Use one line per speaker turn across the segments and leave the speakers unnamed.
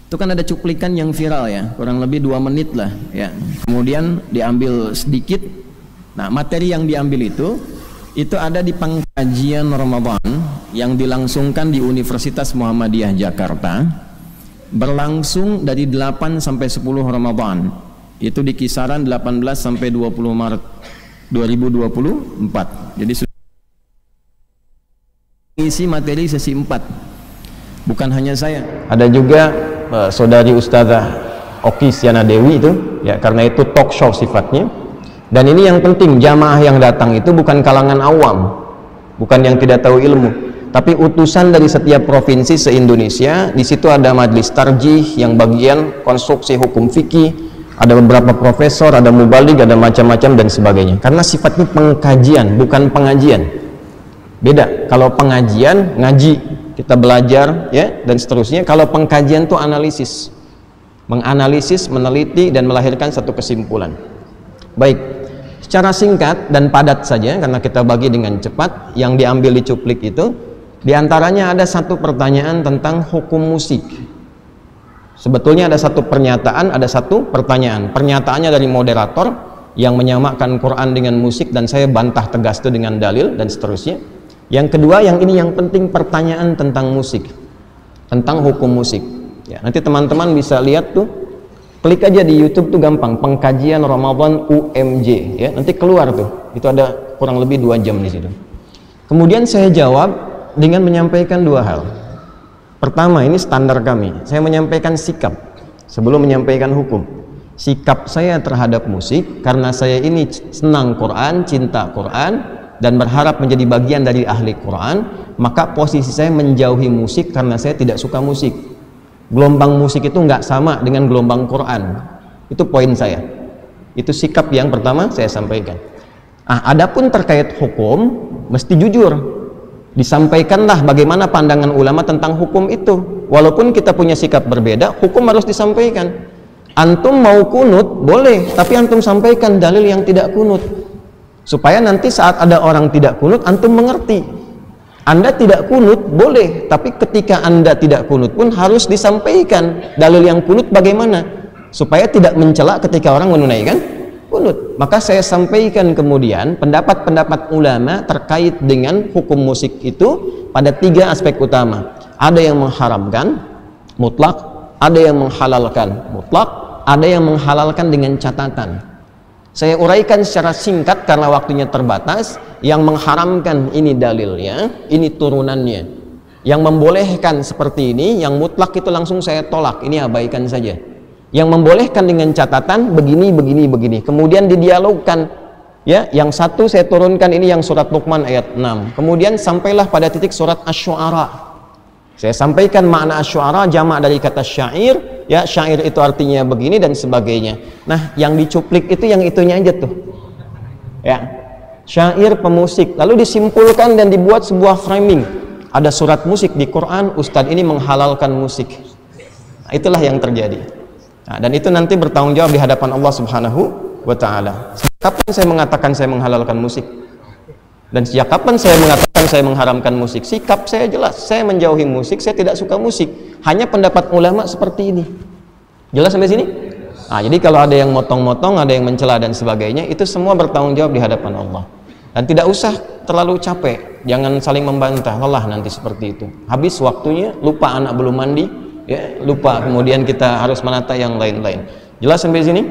Itu kan ada cuplikan yang viral ya, kurang lebih 2 menit lah ya. Kemudian diambil sedikit. Nah, materi yang diambil itu ada di pengkajian Ramadan yang dilangsungkan di Universitas Muhammadiyah Jakarta, berlangsung dari 8 sampai 10 Ramadan. Itu di kisaran 18 sampai 20 Maret 2024. Jadi isi materi sesi 4. Bukan hanya saya, ada juga saudari Ustazah Oki Siana Dewi itu ya, karena itu talk show sifatnya. Dan ini yang penting, jamaah yang datang itu bukan kalangan awam, bukan yang tidak tahu ilmu, tapi utusan dari setiap provinsi se-Indonesia. Di situ ada majelis tarjih yang bagian konstruksi hukum fikih, ada beberapa profesor, ada mubaligh, ada macam-macam dan sebagainya. Karena sifatnya pengkajian, bukan pengajian. Beda. Kalau pengajian ngaji, kita belajar ya dan seterusnya. Kalau pengkajian itu analisis, menganalisis, meneliti dan melahirkan satu kesimpulan. Baik, secara singkat dan padat saja karena kita bagi dengan cepat. Yang diambil di cuplik itu diantaranya ada satu pertanyaan tentang hukum musik. Sebetulnya ada satu pernyataan, ada satu pertanyaan. Pernyataannya dari moderator yang menyamakan Quran dengan musik, dan saya bantah tegas itu dengan dalil dan seterusnya. Yang kedua, yang ini yang penting, pertanyaan tentang musik, tentang hukum musik ya. Nanti teman-teman bisa lihat tuh, klik aja di YouTube tuh gampang, pengkajian Ramadan UMJ ya, nanti keluar tuh, itu ada kurang lebih 2 jam di situ. Kemudian saya jawab dengan menyampaikan 2 hal. Pertama, ini standar kami, saya menyampaikan sikap sebelum menyampaikan hukum. Sikap saya terhadap musik, karena saya ini senang Quran, cinta Quran, dan berharap menjadi bagian dari ahli Quran, maka posisi saya menjauhi musik karena saya tidak suka musik. Gelombang musik itu nggak sama dengan gelombang Quran. Itu poin saya. Itu sikap yang pertama saya sampaikan. Adapun terkait hukum, mesti jujur. Disampaikanlah bagaimana pandangan ulama tentang hukum itu. Walaupun kita punya sikap berbeda, hukum harus disampaikan. Antum mau kunut, boleh, tapi antum sampaikan dalil yang tidak kunut. Supaya nanti saat ada orang tidak kunut, antum mengerti. Anda tidak kunut, boleh, tapi ketika Anda tidak kunut pun harus disampaikan dalil yang kunut bagaimana, supaya tidak mencela ketika orang menunaikan kunut. Maka saya sampaikan kemudian pendapat-pendapat ulama terkait dengan hukum musik itu pada 3 aspek utama. Ada yang mengharamkan mutlak, ada yang menghalalkan mutlak, ada yang menghalalkan dengan catatan. Saya uraikan secara singkat karena waktunya terbatas. Yang mengharamkan ini dalilnya, ini turunannya. Yang membolehkan seperti ini, yang mutlak itu langsung saya tolak, ini abaikan saja. Yang membolehkan dengan catatan begini, begini, begini. Kemudian didialogkan. Ya, yang satu saya turunkan ini yang surat Luqman ayat 6. Kemudian sampailah pada titik surat Asy-Syu'ara. Saya sampaikan makna Asy-Syu'ara jamak dari kata syair, ya syair itu artinya begini dan sebagainya. Nah, yang dicuplik itu yang itunya aja tuh. Ya. Syair pemusik, lalu disimpulkan dan dibuat sebuah framing. Ada surat musik di Quran, Ustadz ini menghalalkan musik. Nah, itulah yang terjadi. Nah, dan itu nanti bertanggung jawab di hadapan Allah Subhanahu wa taala. Kapan saya mengatakan saya menghalalkan musik? Dan sejak kapan saya mengatakan saya mengharamkan musik? Sikap saya jelas, saya menjauhi musik, saya tidak suka musik. Hanya pendapat ulama seperti ini. Jelas sampai sini? Nah, jadi kalau ada yang motong-motong, ada yang mencela dan sebagainya, itu semua bertanggung jawab di hadapan Allah. Dan tidak usah terlalu capek, jangan saling membantah, lelah nanti seperti itu. Habis waktunya, lupa anak belum mandi, ya, lupa kemudian kita harus menata yang lain-lain. Jelas sampai sini?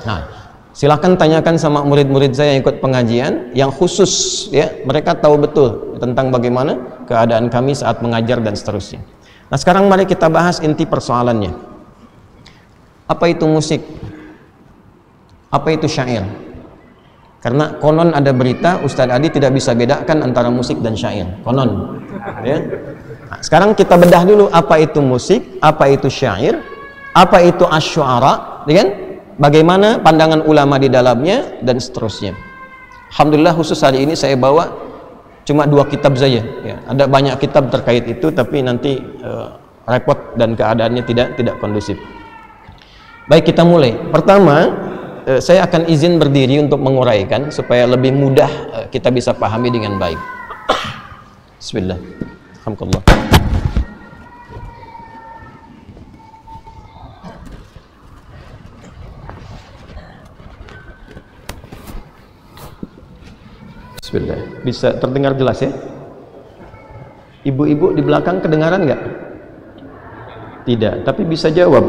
Nah, silakan tanyakan sama murid-murid saya yang ikut pengajian yang khusus, ya, mereka tahu betul tentang bagaimana keadaan kami saat mengajar dan seterusnya. Nah, sekarang mari kita bahas inti persoalannya. Apa itu musik? Apa itu syair? Karena konon ada berita Ustadz Adi tidak bisa bedakan antara musik dan syair. Konon, ya. Nah, sekarang kita bedah dulu apa itu musik, apa itu syair, apa itu asy-syu'ara, ya kan? Bagaimana pandangan ulama di dalamnya dan seterusnya. Alhamdulillah khusus hari ini saya bawa cuma 2 kitab saja. Ya, ada banyak kitab terkait itu, tapi nanti repot dan keadaannya tidak kondusif. Baik, kita mulai. Pertama, saya akan izin berdiri untuk menguraikan supaya lebih mudah kita bisa pahami dengan baik. Bismillah. Alhamdulillah. Bismillah. Bisa terdengar jelas ya? Ibu-ibu di belakang kedengaran nggak? Tidak, tapi bisa jawab.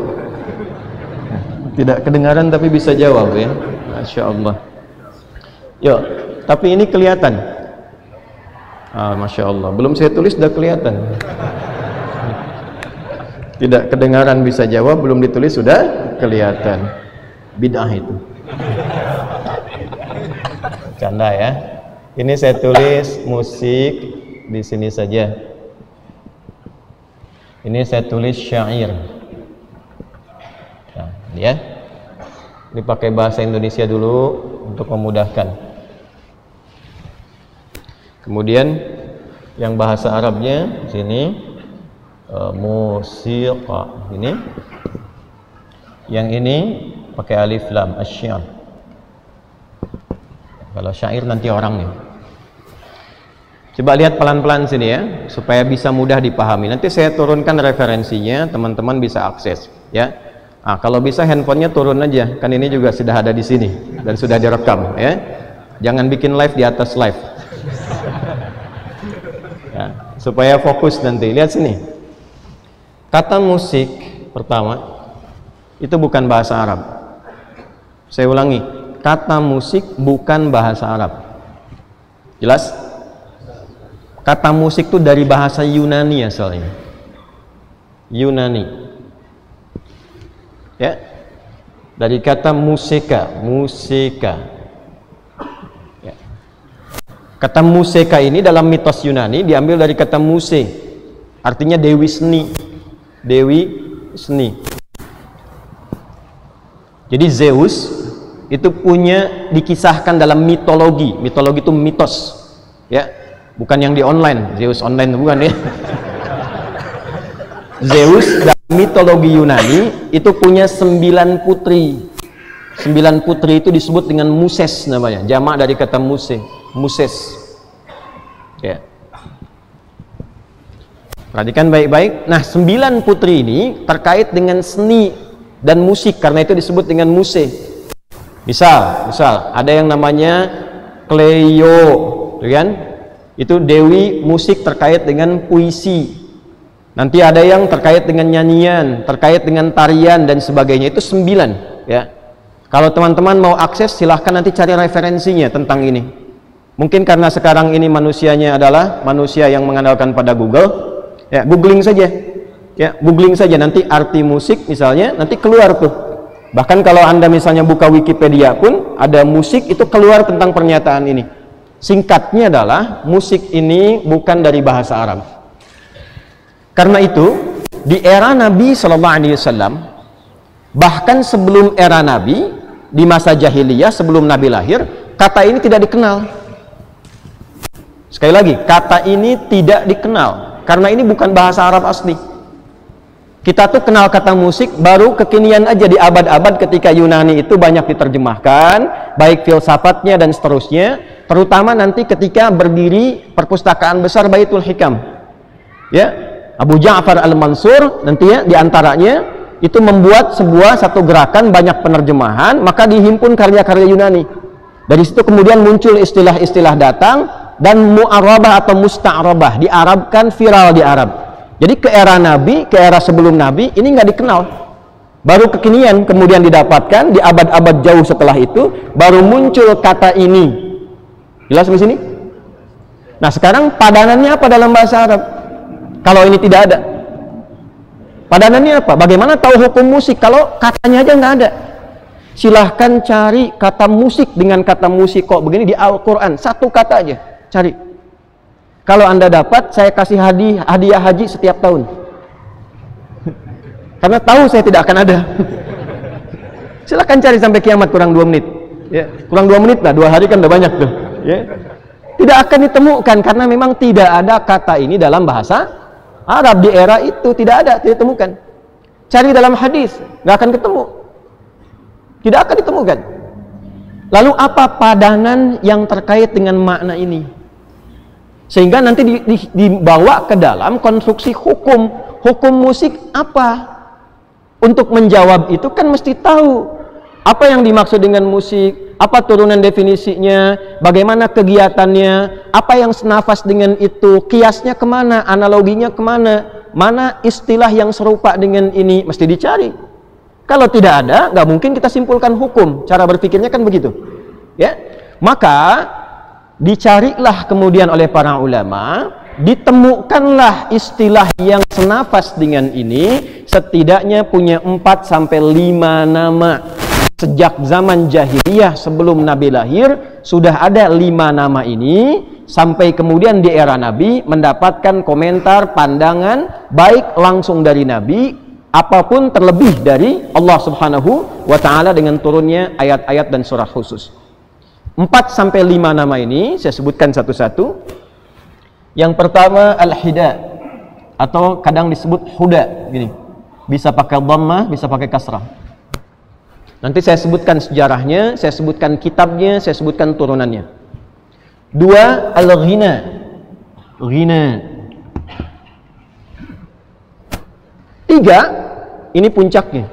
Tidak kedengaran tapi bisa jawab ya. Masya Allah. Yuk, tapi ini kelihatan. Masya Allah. Belum saya tulis sudah kelihatan. Tidak kedengaran bisa jawab, belum ditulis sudah kelihatan. Bid'ah itu. Canda ya. Ini saya tulis musik di sini saja. Ini saya tulis syair. Nah, ya. Ini pakai bahasa Indonesia dulu untuk memudahkan. Kemudian yang bahasa Arabnya sini musiqa ini. Yang ini pakai alif lam asy-syair. Kalau syair nanti orangnya. Coba lihat pelan-pelan sini ya, supaya bisa mudah dipahami. Nanti saya turunkan referensinya, teman-teman bisa akses ya. Kalau bisa handphonenya turun aja, kan ini juga sudah ada di sini dan sudah direkam ya. Jangan bikin live di atas live. Ya, supaya fokus nanti. Lihat sini. Kata musik pertama itu bukan bahasa Arab. Saya ulangi, kata musik bukan bahasa Arab. Jelas? Kata musik itu dari bahasa Yunani asalnya. Yunani. Ya. Dari kata musika, musika. Ya. Kata musika ini dalam mitos Yunani diambil dari kata muse. Artinya dewi seni. Dewi seni. Jadi Zeus itu punya dikisahkan dalam mitologi. Mitologi itu mitos. Ya. Bukan yang di online, Zeus online bukan ya. Zeus dalam mitologi Yunani itu punya 9 putri. 9 putri itu disebut dengan Muses namanya, jamak dari kata muse, Muses. Ya. Perhatikan baik-baik. Nah, 9 putri ini terkait dengan seni dan musik, karena itu disebut dengan muse. Misal ada yang namanya Cleo, kan? Itu dewi musik terkait dengan puisi. Nanti ada yang terkait dengan nyanyian, terkait dengan tarian dan sebagainya. Itu 9 ya. Kalau teman-teman mau akses silahkan nanti cari referensinya tentang ini. Mungkin karena sekarang ini manusianya adalah manusia yang mengandalkan pada Google ya, googling saja ya, googling saja nanti arti musik misalnya, nanti keluar tuh. Bahkan kalau Anda misalnya buka Wikipedia pun ada musik, itu keluar tentang pernyataan ini. Singkatnya adalah musik ini bukan dari bahasa Arab. Karena itu di era Nabi SAW, bahkan sebelum era Nabi, di masa jahiliyah sebelum Nabi lahir, kata ini tidak dikenal. Sekali lagi, kata ini tidak dikenal karena ini bukan bahasa Arab asli. Kita tuh kenal kata musik baru kekinian aja di abad-abad ketika Yunani itu banyak diterjemahkan, baik filsafatnya dan seterusnya, terutama nanti ketika berdiri perpustakaan besar Baitul Hikam. Ya, Abu Ja'far Al-Mansur nanti ya diantaranya itu membuat satu gerakan banyak penerjemahan, maka dihimpun karya-karya Yunani. Dari situ kemudian muncul istilah-istilah datang dan mu'arabah atau musta'arabah, diarabkan, viral di Arab. Jadi ke era Nabi, ke era sebelum Nabi ini nggak dikenal. Baru kekinian kemudian didapatkan di abad-abad jauh setelah itu baru muncul kata ini. Jelas di sini? Nah, sekarang padanannya apa dalam bahasa Arab? Kalau ini tidak ada. Padanannya apa? Bagaimana tahu hukum musik kalau katanya aja nggak ada? Silahkan cari kata musik dengan kata musik kok begini di Al-Qur'an, satu kata aja, cari. Kalau Anda dapat, saya kasih hadiah haji setiap tahun. Karena tahu saya tidak akan ada. Silakan cari sampai kiamat kurang 2 menit. Ya, kurang 2 menit lah, 2 hari kan udah banyak tuh. Ya. Tidak akan ditemukan karena memang tidak ada kata ini dalam bahasa Arab di era itu, tidak ada, tidak ditemukan. Cari dalam hadis, nggak akan ketemu. Tidak akan ditemukan. Lalu apa padanan yang terkait dengan makna ini? Sehingga nanti dibawa ke dalam konstruksi hukum. Hukum musik apa? Untuk menjawab itu kan mesti tahu apa yang dimaksud dengan musik, Apa turunan definisinya, bagaimana kegiatannya, apa yang senafas dengan itu, kiasnya kemana, analoginya kemana, mana istilah yang serupa dengan ini, mesti dicari. Kalau tidak ada, nggak mungkin kita simpulkan hukum. Cara berpikirnya kan begitu, ya. Maka dicarilah kemudian oleh para ulama, ditemukanlah istilah yang senafas dengan ini, setidaknya punya 4 sampai 5 nama. Sejak zaman jahiliyah sebelum Nabi lahir sudah ada 5 nama ini, sampai kemudian di era Nabi mendapatkan komentar, pandangan baik langsung dari Nabi apapun terlebih dari Allah Subhanahu wa taala dengan turunnya ayat-ayat dan surah khusus. 4 sampai 5 nama ini saya sebutkan satu-satu. Yang pertama al-hida, atau kadang disebut huda, gini. Bisa pakai dhammah, bisa pakai kasrah. Nanti saya sebutkan sejarahnya, saya sebutkan kitabnya, saya sebutkan turunannya. 2 al-ghina. Ghina. 3 ini puncaknya.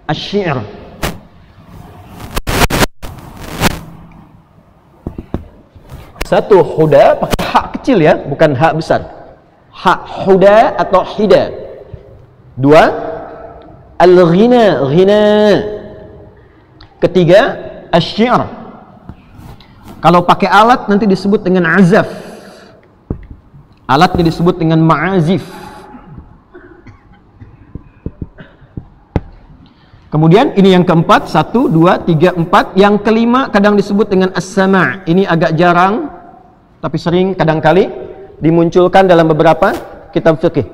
Asy-syi'r. 1 huda pakai hak kecil ya, bukan hak besar. Hak huda atau hida. 2 al-ghina, ghina. 3 asy-syi'r. Kalau pakai alat nanti disebut dengan azaf. Alatnya disebut dengan ma'azif. Kemudian ini yang keempat, 1, 2, 3, 4. Yang kelima kadang disebut dengan as-sama'. Ini agak jarang, tapi sering kadang-kali dimunculkan dalam beberapa kitab fikih.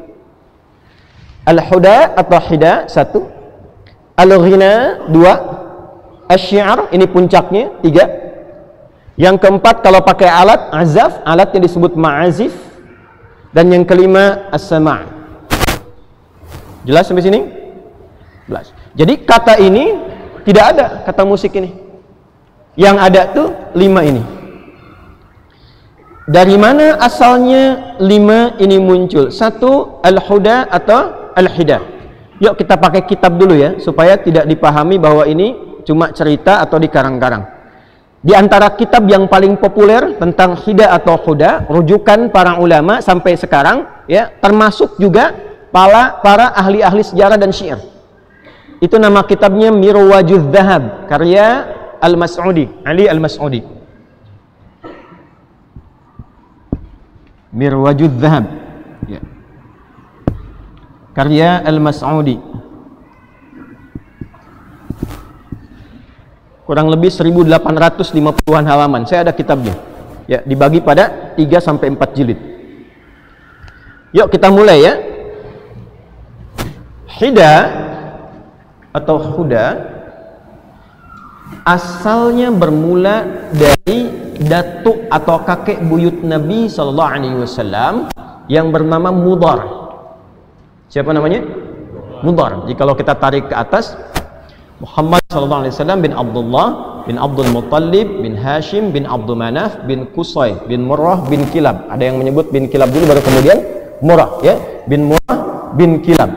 Al-huda atau hida 1, al-ghina 2, asy-syi'r ini puncaknya 3. Yang keempat kalau pakai alat azaf, alatnya disebut ma'azif. Dan yang kelima as-sama'. Jelas sampai sini? Jelas. Jadi kata ini tidak ada, kata musik ini. Yang ada tuh 5 ini. Dari mana asalnya 5 ini muncul? 1 al-huda atau al-hida. Yuk kita pakai kitab dulu ya, supaya tidak dipahami bahwa ini cuma cerita atau dikarang-karang. Di antara kitab yang paling populer tentang hida atau huda, rujukan para ulama sampai sekarang ya, termasuk juga para ahli-ahli sejarah dan syair. Itu nama kitabnya Mirwajuz Dhahab, karya Al-Mas'udi, Ali Al-Mas'udi. Mirwajuz Dhahab. Ya. Karya Al-Mas'udi. Kurang lebih 1850-an halaman. Saya ada kitabnya. Ya, dibagi pada 3 sampai 4 jilid. Yuk kita mulai ya. Hida atau huda asalnya bermula dari datuk atau kakek buyut Nabi sallallahu alaihi wasallam yang bernama Mudhar. Siapa namanya? Mudhar. Jadi kalau kita tarik ke atas, Muhammad sallallahu alaihi wasallam bin Abdullah bin Abdul Muttalib bin Hashim bin Abdul Manaf bin Qusay bin Murrah bin Kilab. Ada yang menyebut bin Kilab dulu baru kemudian Murrah ya. Bin Murrah bin Kilab.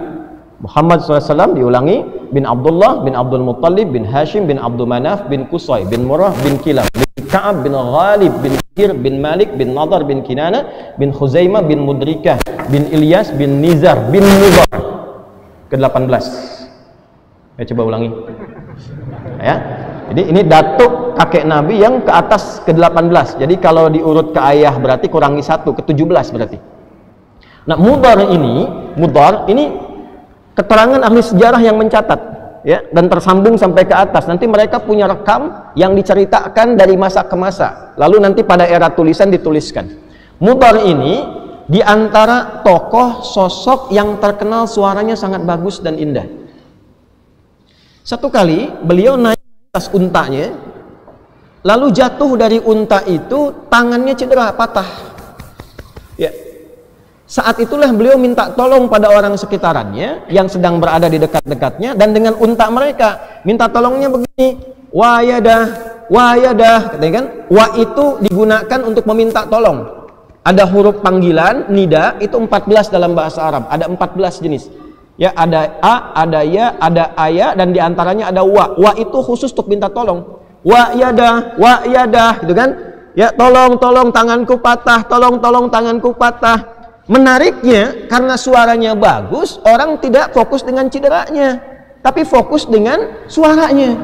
Muhammad sallallahu alaihi wasallam diulangi bin Abdullah bin Abdul Muttalib bin Hashim bin Abdul Manaf bin Qusay bin Murrah bin Kilab bin Ka'ab bin Ghalib bin Hir bin Malik bin Nadar bin Kinana bin Khuzaimah bin Mudrikah bin Ilyas bin Nizar bin Mudhar. Ke-18. Saya coba ulangi ya. Jadi ini datuk kakek Nabi yang ke atas ke-18. Jadi kalau diurut ke ayah berarti kurangi 1, ke-17 berarti. Nah Mudhar ini keterangan ahli sejarah yang mencatat ya, dan tersambung sampai ke atas. Nanti mereka punya rekam yang diceritakan dari masa ke masa, lalu nanti pada era tulisan dituliskan. Mudhar ini diantara tokoh sosok yang terkenal suaranya sangat bagus dan indah. Satu kali beliau naik atas untanya, lalu jatuh dari unta itu, tangannya cedera, patah ya. Saat itulah beliau minta tolong pada orang sekitarannya yang sedang berada di dekat-dekatnya, dan dengan unta mereka minta tolongnya begini, wa yadah, katanya kan. Wa itu digunakan untuk meminta tolong. Ada huruf panggilan nida itu 14 dalam bahasa Arab, ada 14 jenis ya, ada a, ada ya, ada aya, dan diantaranya ada wa. Wa itu khusus untuk minta tolong. wa yadah, gitu kan? Ya, tolong tanganku patah, tolong tanganku patah. Menariknya, karena suaranya bagus, orang tidak fokus dengan cederanya, tapi fokus dengan suaranya.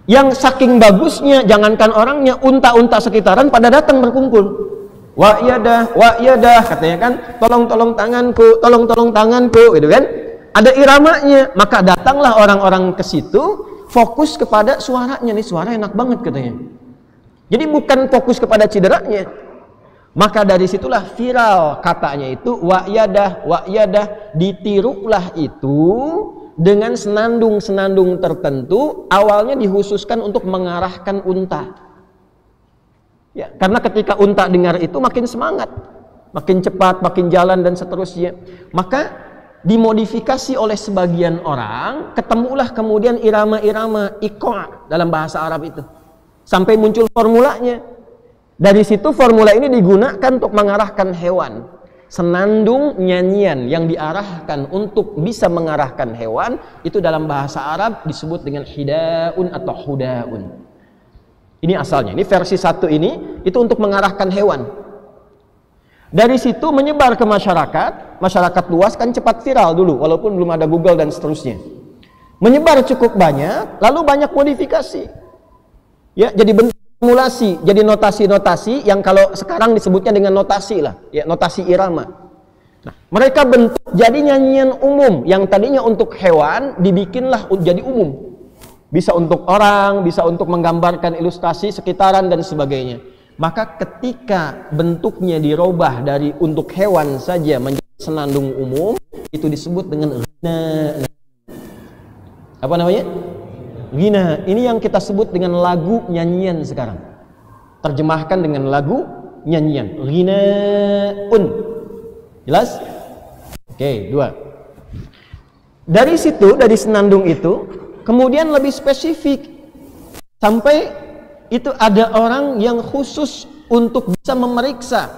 Yang saking bagusnya, jangankan orangnya, unta-unta sekitaran pada datang berkumpul. Wa yadah, katanya kan, tolong tanganku, gitu kan? Ada iramanya, maka datanglah orang-orang ke situ, fokus kepada suaranya. Nih suara enak banget katanya. Jadi bukan fokus kepada cederanya. Maka dari situlah viral katanya itu wa yadah, ditirulah itu dengan senandung-senandung tertentu, awalnya dikhususkan untuk mengarahkan unta. Ya, karena ketika unta dengar itu makin semangat, makin cepat, makin jalan dan seterusnya. Maka dimodifikasi oleh sebagian orang, ketemulah kemudian irama-irama iqa' dalam bahasa Arab itu. Sampai muncul formulanya. Dari situ formula ini digunakan untuk mengarahkan hewan. Senandung nyanyian yang diarahkan untuk bisa mengarahkan hewan itu dalam bahasa Arab disebut dengan hidaun atau hudaun. Ini asalnya. Ini versi 1 ini itu untuk mengarahkan hewan. Dari situ menyebar ke masyarakat luas, kan cepat viral dulu walaupun belum ada Google dan seterusnya. Menyebar cukup banyak, lalu banyak modifikasi. Ya, jadi bentuk formulasi, jadi notasi-notasi yang kalau sekarang disebutnya dengan notasi lah, ya, notasi irama. Nah, mereka bentuk jadi nyanyian umum yang tadinya untuk hewan dibikinlah jadi umum. Bisa untuk orang, bisa untuk menggambarkan ilustrasi sekitaran dan sebagainya. Maka ketika bentuknya dirubah dari untuk hewan saja menjadi senandung umum, itu disebut dengan ghina. Apa namanya? Ghina. Ini yang kita sebut dengan lagu nyanyian sekarang. Terjemahkan dengan lagu nyanyian. Ghinaun. Jelas? Oke, 2. Dari situ, dari senandung itu, kemudian lebih spesifik. Sampai itu ada orang yang khusus untuk bisa memeriksa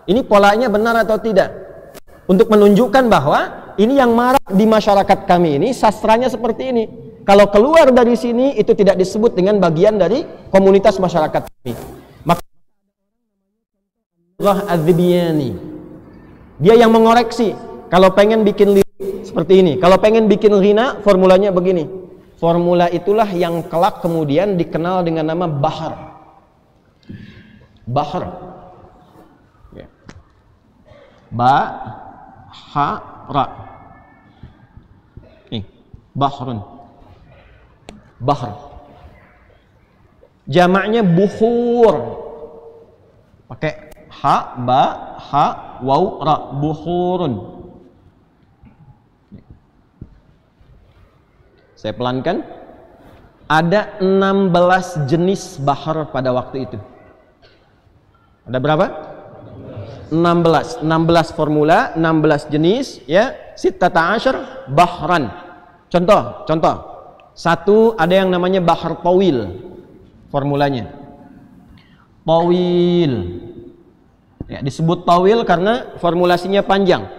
ini polanya benar atau tidak. Untuk menunjukkan bahwa ini yang marak di masyarakat kami ini, sastranya seperti ini. Kalau keluar dari sini itu tidak disebut dengan bagian dari komunitas masyarakat kami. Maka Allah Az-Zibyani, dia yang mengoreksi. Kalau pengen bikin lirik seperti ini, kalau pengen bikin ghina, formulanya begini. Formula itulah yang kelak kemudian dikenal dengan nama bahar. Bahar. Ya. Ba, ha, ra. Nih, bahrun. Bahr. Jamaknya bukhur. Pakai ha, ba, ha, waw, ra. Bukhurun. Saya pelankan. Ada 16 jenis bahar pada waktu itu. Ada berapa? 16 formula, 16 jenis, ya. Sittata asyar bahran. Contoh. 1 ada yang namanya bahar tawil. Formulanya. Tawil. Ya, disebut tawil karena formulasinya panjang.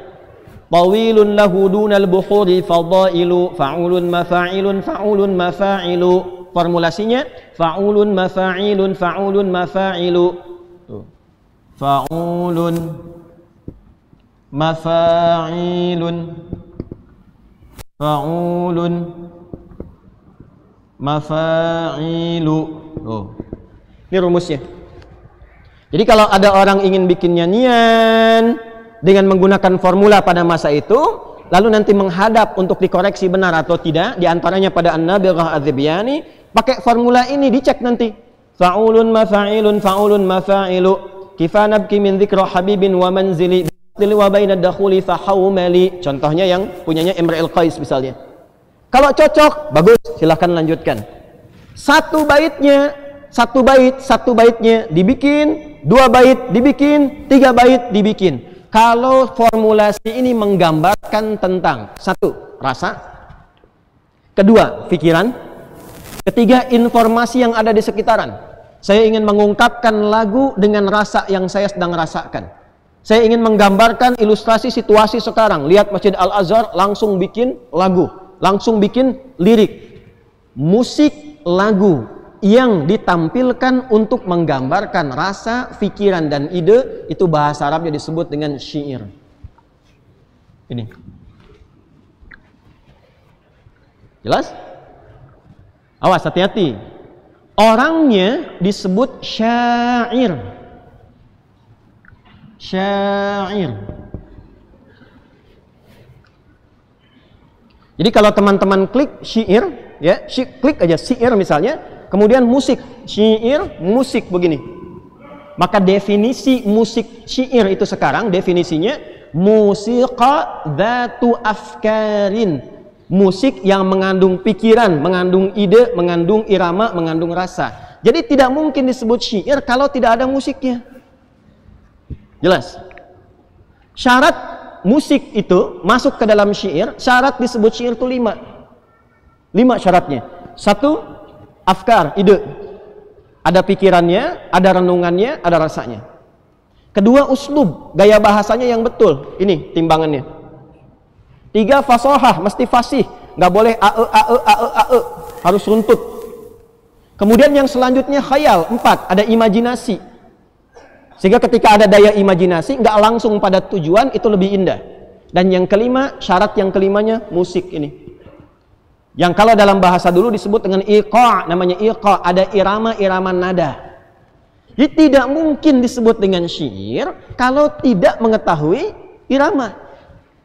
Tawilun lahu dunal bukhuri fadailu fa'ulun mafa'ilun fa'ulun mafa'ilu. Formulasinya fa'ulun mafa'ilun fa'ulun mafa'ilu. Fa'ulun mafa'ilun fa'ulun mafa'ilu. Ini rumusnya. Jadi kalau ada orang ingin bikin nyanyian dengan menggunakan formula pada masa itu, lalu nanti menghadap untuk dikoreksi benar atau tidak, diantaranya pada An-Nabighah Az-Zibyani, pakai formula ini dicek nanti. Fa'ulun mafa'ilun fa'ulun mafa'ilu kifa nabki min dzikra habibin wa manzili wa baina dakhuli fahawmali. Contohnya yang punyanya Imrul Qais misalnya. Kalau cocok, bagus, silahkan lanjutkan. Satu baitnya dibikin, 2 bait dibikin, 3 bait dibikin. Kalau formulasi ini menggambarkan tentang 1, rasa, 2, pikiran, 3, informasi yang ada di sekitaran. Saya ingin mengungkapkan lagu dengan rasa yang saya sedang rasakan. Saya ingin menggambarkan ilustrasi situasi sekarang. Lihat Masjid Al-Azhar, langsung bikin lagu, langsung bikin lirik, musik, lagu, yang ditampilkan untuk menggambarkan rasa, pikiran, dan ide, itu bahasa Arabnya disebut dengan syair. Ini. Jelas? Awas, hati-hati. Orangnya disebut syair. Syair. Jadi kalau teman-teman klik syair, ya, klik aja syair misalnya, kemudian musik, syair, musik begini. Maka definisi musik syair itu sekarang definisinya musiqa dzatu afkarin. Musik yang mengandung pikiran, mengandung ide, mengandung irama, mengandung rasa. Jadi tidak mungkin disebut syair kalau tidak ada musiknya. Jelas? Syarat musik itu masuk ke dalam syair, syarat disebut syair itu 5. 5 syaratnya. 1, afkar, ide. Ada pikirannya, ada renungannya, ada rasanya. Kedua, uslub, gaya bahasanya yang betul. Ini timbangannya. 3, fasohah, mesti fasih, nggak boleh ae, harus runtut. Kemudian yang selanjutnya khayal, 4, ada imajinasi. Sehingga ketika ada daya imajinasi, nggak langsung pada tujuan, itu lebih indah. Dan yang kelima, syarat yang kelimanya, musik ini. Yang kalau dalam bahasa dulu disebut dengan iqa', namanya iqa', ada irama-irama nada. Jadi tidak mungkin disebut dengan syair kalau tidak mengetahui irama,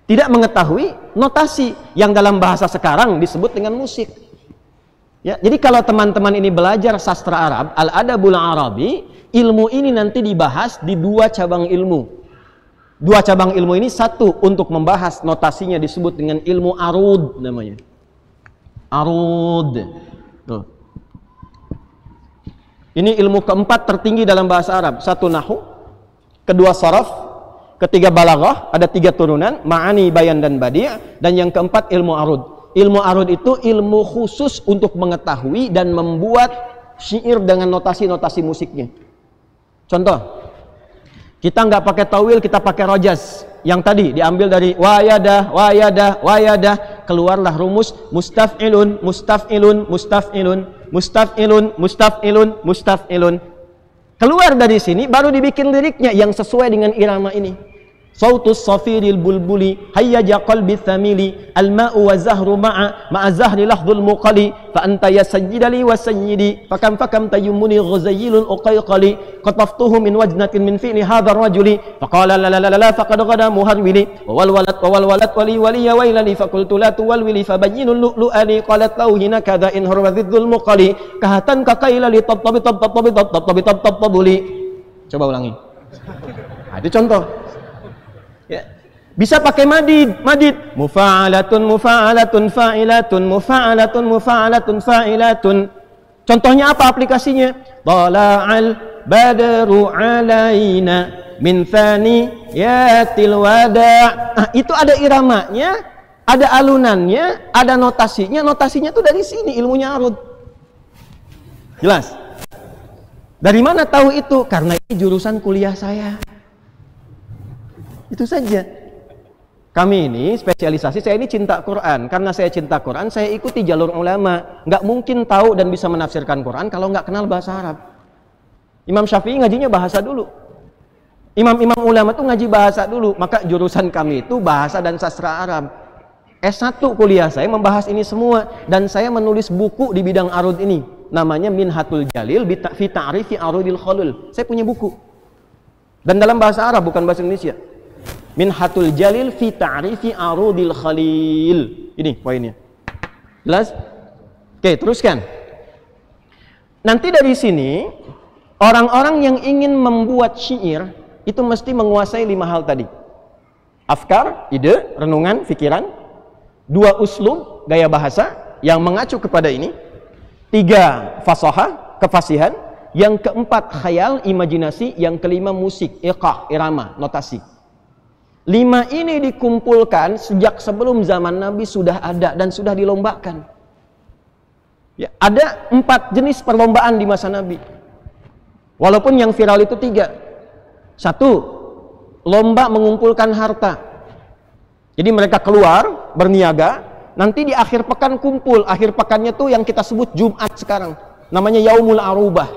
tidak mengetahui notasi yang dalam bahasa sekarang disebut dengan musik. Ya, jadi kalau teman-teman ini belajar sastra Arab, Al-Adabul Arabi, ilmu ini nanti dibahas di 2 cabang ilmu. 2 cabang ilmu ini, satu untuk membahas notasinya disebut dengan ilmu arud namanya. Arud. Tuh. Ini ilmu keempat tertinggi dalam bahasa Arab. 1 nahwu, kedua saraf, ketiga balaghah, ada 3 turunan, ma'ani, bayan, dan badi', dan yang keempat ilmu arud. Ilmu arud itu ilmu khusus untuk mengetahui dan membuat syair dengan notasi-notasi musiknya. Contoh, kita nggak pakai tawil, kita pakai rojaz. Yang tadi diambil dari wayadah, wayadah, wayadah, keluarlah rumus mustaf'ilun, mustaf'ilun, mustaf'ilun, mustaf'ilun, mustaf'ilun, mustaf'ilun. Keluar dari sini baru dibikin liriknya yang sesuai dengan irama ini. Sautus safiril bulbuli hayyaja qalbi thamili al-ma'u wa zahru ma'a zahri lahdhul muqali fa anta ya sayyidali wa sayyidi fakam tayyumuni ghuzayyilun uqayqali qataftuhu min wajnatin min fi'li hadha ar-rajuli faqala la la la la faqad ghada muharwili wa wal walat wali waliya wailali faqultu la tuwalwili fabayyinu lu'ali qalat lahu hina kadha in hurwadhidzul muqali kahatan kaqaila li tabtabuli. Coba ulangi. Nah, itu contoh. Ya. Bisa pakai madid, mufa'alatun, mufa'alatun, fa'ilatun, mufa'alatun, mufa'alatun, fa'ilatun. Contohnya apa aplikasinya? Tala'al badru alaina min thaniyatil wada'. Nah, itu ada iramanya, ada alunannya, ada notasinya. Notasinya itu dari sini ilmunya arud. Jelas? Dari mana tahu itu? Karena ini jurusan kuliah saya. Itu saja. Kami ini spesialisasi, saya ini cinta Quran. Karena saya cinta Quran, saya ikuti jalur ulama. Nggak mungkin tahu dan bisa menafsirkan Quran kalau nggak kenal bahasa Arab. Imam Syafi'i ngajinya bahasa dulu. Imam-imam ulama tuh ngaji bahasa dulu. Maka jurusan kami itu bahasa dan sastra Arab. S1 kuliah saya membahas ini semua. Dan saya menulis buku di bidang arud ini. Namanya Minhatul Jalil fi Ta'rifi Arudil Khalul. Saya punya buku. Dan dalam bahasa Arab, bukan bahasa Indonesia. Minhatul Jalil fi Ta'rifi Arudil Khalil. Ini poinnya. Jelas? Oke, teruskan. Nanti dari sini, orang-orang yang ingin membuat syair itu mesti menguasai 5 hal tadi. Afkar, ide, renungan, pikiran. 2, uslub, gaya bahasa yang mengacu kepada ini. 3, fasohah, kefasihan. Yang keempat, khayal, imajinasi. Yang kelima, musik, iqah, irama, notasi. 5 ini dikumpulkan sejak sebelum zaman Nabi sudah ada dan sudah dilombakan. Ya, ada 4 jenis perlombaan di masa Nabi. Walaupun yang viral itu 3. 1, lomba mengumpulkan harta. Jadi mereka keluar berniaga, nanti di akhir pekan kumpul. Akhir pekannya tuh yang kita sebut Jumat sekarang. namanya Yaumul Arubah.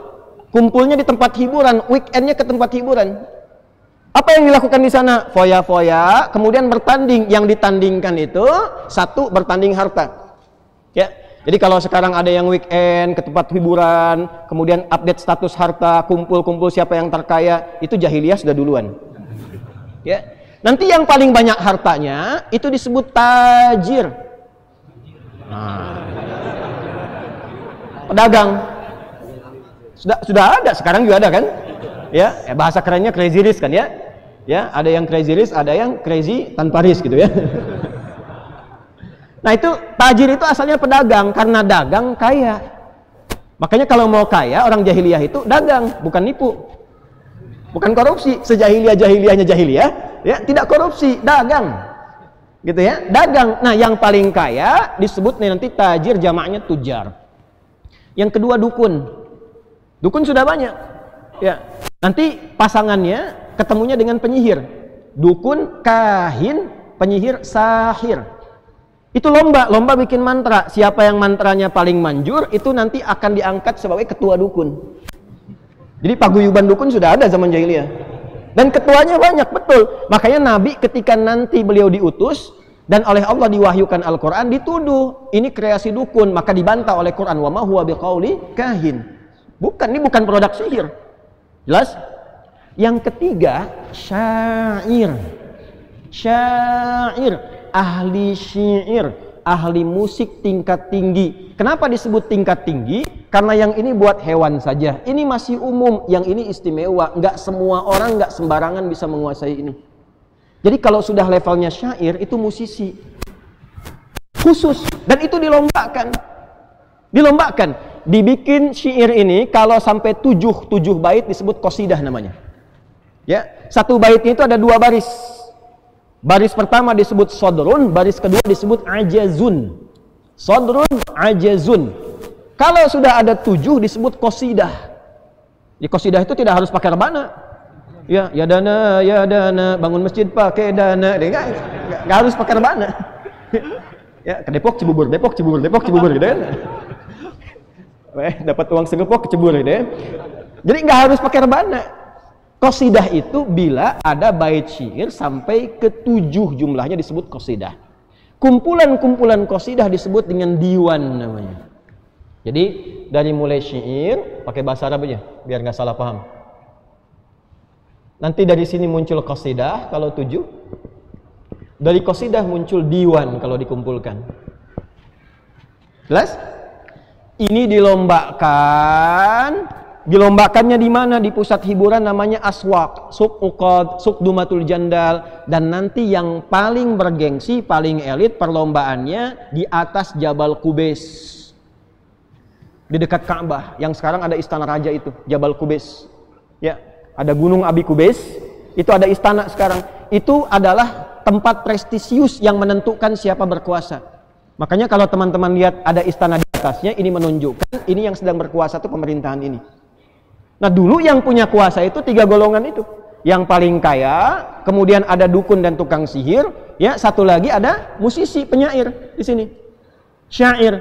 Kumpulnya di tempat hiburan, weekendnya ke tempat hiburan. Apa yang dilakukan di sana? Foya-foya, kemudian bertanding. Yang ditandingkan itu satu, bertanding harta. Ya, jadi kalau sekarang ada yang weekend ke tempat hiburan, kemudian update status harta, kumpul-kumpul siapa yang terkaya, itu jahiliyah sudah duluan. Ya, nanti yang paling banyak hartanya itu disebut tajir. Nah, pedagang. Sudah ada, sekarang juga ada kan? Ya, bahasa kerennya crazy rich kan ya? Ya, ada yang crazy rich, ada yang crazy tanpa risk gitu ya. Nah, itu tajir itu asalnya pedagang, karena dagang kaya. Makanya kalau mau kaya, orang jahiliyah itu dagang, bukan nipu. Bukan korupsi, sejahiliyah-jahiliyahnya jahiliyah, ya, tidak korupsi, dagang. Gitu ya, dagang. Nah, yang paling kaya disebut nanti tajir, jamaknya tujar. Yang kedua dukun. Dukun sudah banyak. Ya. Nanti pasangannya ketemunya dengan penyihir. Dukun, kahin, penyihir, sahir. Itu lomba bikin mantra. Siapa yang mantranya paling manjur, itu nanti akan diangkat sebagai ketua dukun. Jadi paguyuban dukun sudah ada zaman jahiliyah. Dan ketuanya banyak, betul. Makanya Nabi ketika nanti beliau diutus dan oleh Allah diwahyukan Al-Quran, dituduh ini kreasi dukun, maka dibantah oleh Quran, wa ma huwa biqauli kahin. Bukan, ini bukan produk sihir. Jelas? Yang ketiga, syair. Syair, ahli syair, ahli musik tingkat tinggi. Kenapa disebut tingkat tinggi? Karena yang ini buat hewan saja. Ini masih umum, yang ini istimewa. Nggak semua orang, nggak sembarangan bisa menguasai ini. Jadi kalau sudah levelnya syair, itu musisi khusus. Dan itu dilombakan. Dilombakan. Dibikin syair ini kalau sampai 7 bait disebut qasidah namanya. Ya, satu baitnya itu ada 2 baris. Baris pertama disebut sodrun, baris kedua disebut ajazun. Sodrun, ajazun. Kalau sudah ada 7 disebut qasidah. Di qasidah itu tidak harus pakai rebana. Ya dana, bangun masjid pakai dana. Nggak harus pakai rebana. Ya, ke Depok Cibubur gitu kan. Dapat uang segepok kecebur gitu ya. Jadi nggak harus pakai rebana. Qasidah itu bila ada bait syair sampai ke 7 jumlahnya disebut qasidah. Kumpulan-kumpulan qasidah disebut dengan diwan namanya. Jadi dari mulai syair pakai bahasa Arab aja biar nggak salah paham. Nanti dari sini muncul qasidah kalau 7. Dari qasidah muncul diwan kalau dikumpulkan. Jelas? Ini dilombakannya di mana? Di pusat hiburan namanya aswaq, suq uqad, suq dumatul jandal, dan nanti yang paling bergengsi, paling elit perlombaannya di atas Jabal Qubais. Di dekat Ka'bah, yang sekarang ada istana raja itu, Jabal Qubais. Ya, ada Gunung Abi Qubais, itu ada istana sekarang. Itu adalah tempat prestisius yang menentukan siapa berkuasa. Makanya kalau teman-teman lihat ada istana di atasnya, ini menunjukkan ini yang sedang berkuasa itu pemerintahan ini. Nah, dulu yang punya kuasa itu 3 golongan itu. Yang paling kaya, kemudian ada dukun dan tukang sihir, ya, satu lagi ada musisi, penyair di sini. Syair.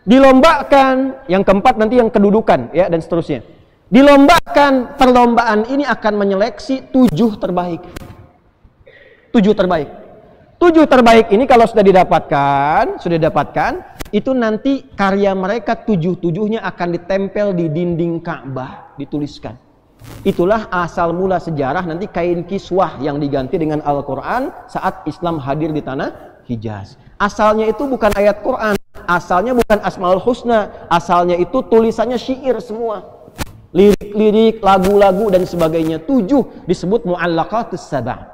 Dilombakan, yang keempat nanti yang kedudukan, ya, dan seterusnya. Dilombakan, perlombaan ini akan menyeleksi 7 terbaik. 7 terbaik. 7 terbaik ini kalau sudah didapatkan, itu nanti karya mereka 7-7-nya akan ditempel di dinding Ka'bah, dituliskan. Itulah asal mula sejarah nanti kain kiswah yang diganti dengan Al-Quran saat Islam hadir di tanah Hijaz. Asalnya itu bukan ayat Quran, asalnya bukan Asmaul Husna, asalnya itu tulisannya syair semua. Lirik-lirik, lagu-lagu dan sebagainya. 7 disebut mu'allaqatus sab'a.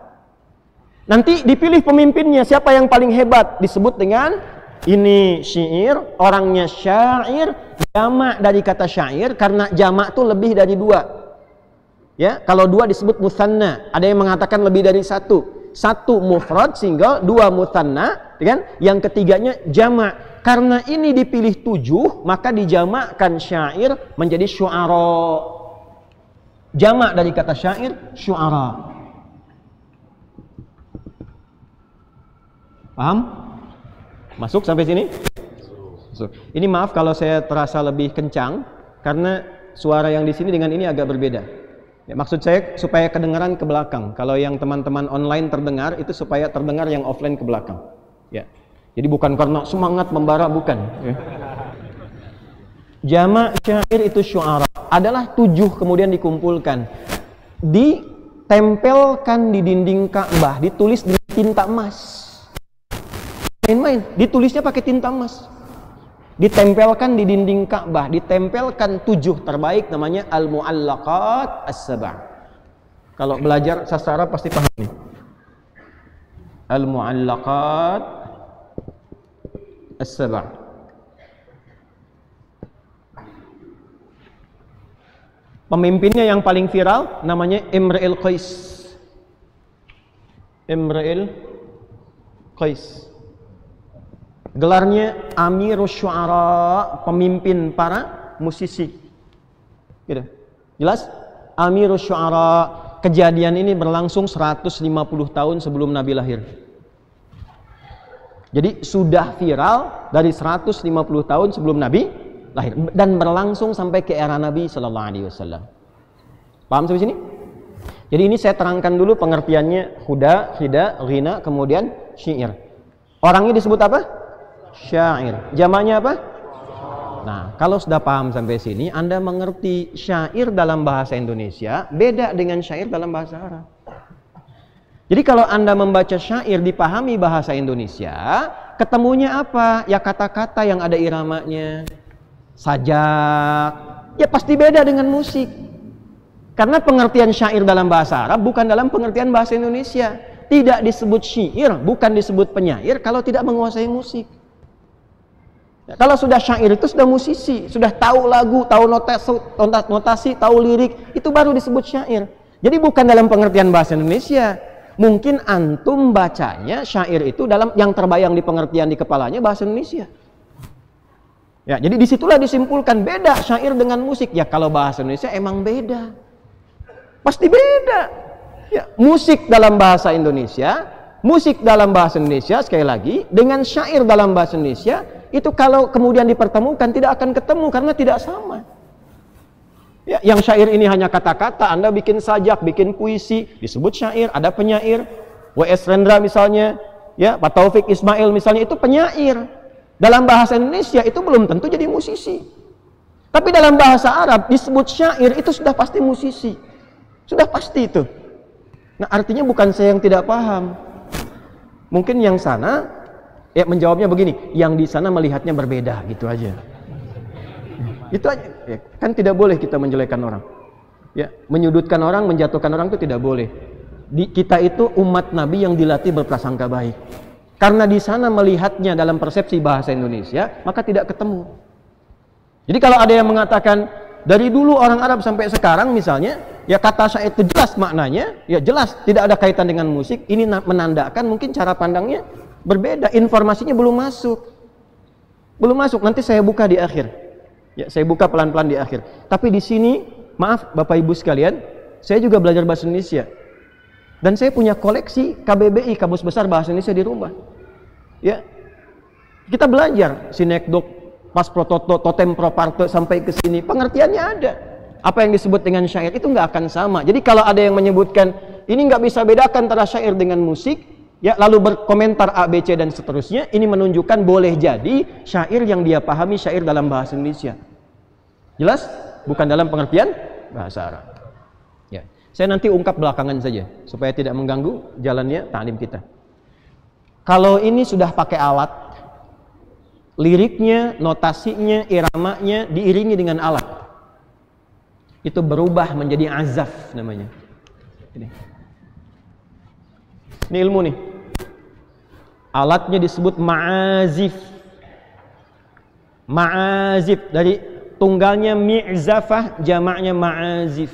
Nanti dipilih pemimpinnya, siapa yang paling hebat, disebut dengan ini syair, orangnya syair, jamak dari kata syair, karena jamak itu lebih dari 2. Ya, kalau 2 disebut musanna, ada yang mengatakan lebih dari 1. 1 mufrad single, 2 musanna, kan? Yang ketiganya jamak. Karena ini dipilih 7, maka dijamakkan syair menjadi syu'ara. Jamak dari kata syair, syu'ara. Paham? Masuk sampai sini? Masuk. Ini maaf kalau saya terasa lebih kencang, karena suara yang di sini dengan ini agak berbeda. Ya, maksud saya supaya kedengaran ke belakang. Kalau yang teman-teman online terdengar, itu supaya terdengar yang offline ke belakang. Ya. Jadi bukan karena semangat membara, bukan. Ya. Jama' syair itu syu'ara adalah 7 kemudian dikumpulkan, ditempelkan di dinding Ka'bah, ditulis dengan tinta emas. Main-main, ditulisnya pakai tinta emas. Ditempelkan di dinding Ka'bah, ditempelkan 7 terbaik, namanya Al-Mu'allaqat As-Sab'. Kalau belajar sastra Arab pasti paham nih. Al-Mu'allaqat As-Sab'. Pemimpinnya yang paling viral namanya Imra'il Qais. Imra'il Qais. Gelarnya Amirus Syu'ara, pemimpin para musisi. Gitu. Jelas? Amirus Syu'ara. Kejadian ini berlangsung 150 tahun sebelum Nabi lahir. Jadi sudah viral dari 150 tahun sebelum Nabi lahir dan berlangsung sampai ke era Nabi sallallahu alaihi wasallam. Paham sampai sini? Jadi ini saya terangkan dulu pengertiannya huda, hida, ghina, kemudian syair. Orangnya disebut apa? Syair. Jamaknya apa? Nah, kalau sudah paham sampai sini, Anda mengerti syair dalam bahasa Indonesia beda dengan syair dalam bahasa Arab. Jadi kalau Anda membaca syair dipahami bahasa Indonesia, ketemunya apa? Ya kata-kata yang ada iramanya, sajak, ya pasti beda dengan musik. Karena pengertian syair dalam bahasa Arab bukan dalam pengertian bahasa Indonesia. Tidak disebut syair, bukan disebut penyair kalau tidak menguasai musik. Ya, kalau sudah syair itu sudah musisi, sudah tahu lagu, tahu notasi, tahu lirik, itu baru disebut syair. Jadi bukan dalam pengertian bahasa Indonesia. Mungkin antum bacanya syair itu dalam yang terbayang di pengertian di kepalanya bahasa Indonesia. Ya, jadi disitulah disimpulkan beda syair dengan musik. Ya kalau bahasa Indonesia emang beda, pasti beda. Ya, musik dalam bahasa Indonesia, sekali lagi dengan syair dalam bahasa Indonesia itu kalau kemudian dipertemukan tidak akan ketemu karena tidak sama. Ya, yang syair ini hanya kata-kata, Anda bikin sajak, bikin puisi, disebut syair. Ada penyair, W.S. Rendra misalnya, ya, Pak Taufik Ismail misalnya, itu penyair. Dalam bahasa Indonesia itu belum tentu jadi musisi. Tapi dalam bahasa Arab disebut syair itu sudah pasti musisi. Sudah pasti itu. Nah, artinya bukan saya yang tidak paham. Mungkin yang sana ya menjawabnya begini, yang di sana melihatnya berbeda, gitu aja. Itu aja. Ya, kan tidak boleh kita menjelekkan orang. Ya, menyudutkan orang, menjatuhkan orang itu tidak boleh. Kita itu umat Nabi yang dilatih berprasangka baik. Karena di sana melihatnya dalam persepsi bahasa Indonesia, maka tidak ketemu. Jadi kalau ada yang mengatakan dari dulu orang Arab sampai sekarang misalnya, ya kata syair itu jelas maknanya, ya jelas tidak ada kaitan dengan musik, ini menandakan mungkin cara pandangnya berbeda, informasinya belum masuk. Belum masuk, nanti saya buka di akhir. Ya, saya buka pelan-pelan di akhir. Tapi di sini, maaf Bapak Ibu sekalian, saya juga belajar bahasa Indonesia. Dan saya punya koleksi KBBI, Kamus Besar Bahasa Indonesia di rumah. Ya. Kita belajar sinekdok, pas prototo, totem proparte sampai ke sini, pengertiannya ada. Apa yang disebut dengan syair itu nggak akan sama. Jadi kalau ada yang menyebutkan ini nggak bisa bedakan antara syair dengan musik, ya lalu berkomentar A, B, C dan seterusnya, ini menunjukkan boleh jadi syair yang dia pahami syair dalam bahasa Indonesia. Jelas? Bukan dalam pengertian bahasa Arab. Ya, saya nanti ungkap belakangan saja supaya tidak mengganggu jalannya ta'lim kita. Kalau ini sudah pakai alat, liriknya, notasinya, iramanya diiringi dengan alat, itu berubah menjadi azaf namanya. Ini ilmu nih. Alatnya disebut ma'azif. Ma'azif dari tunggalnya mi'zafah, jamaknya ma'azif.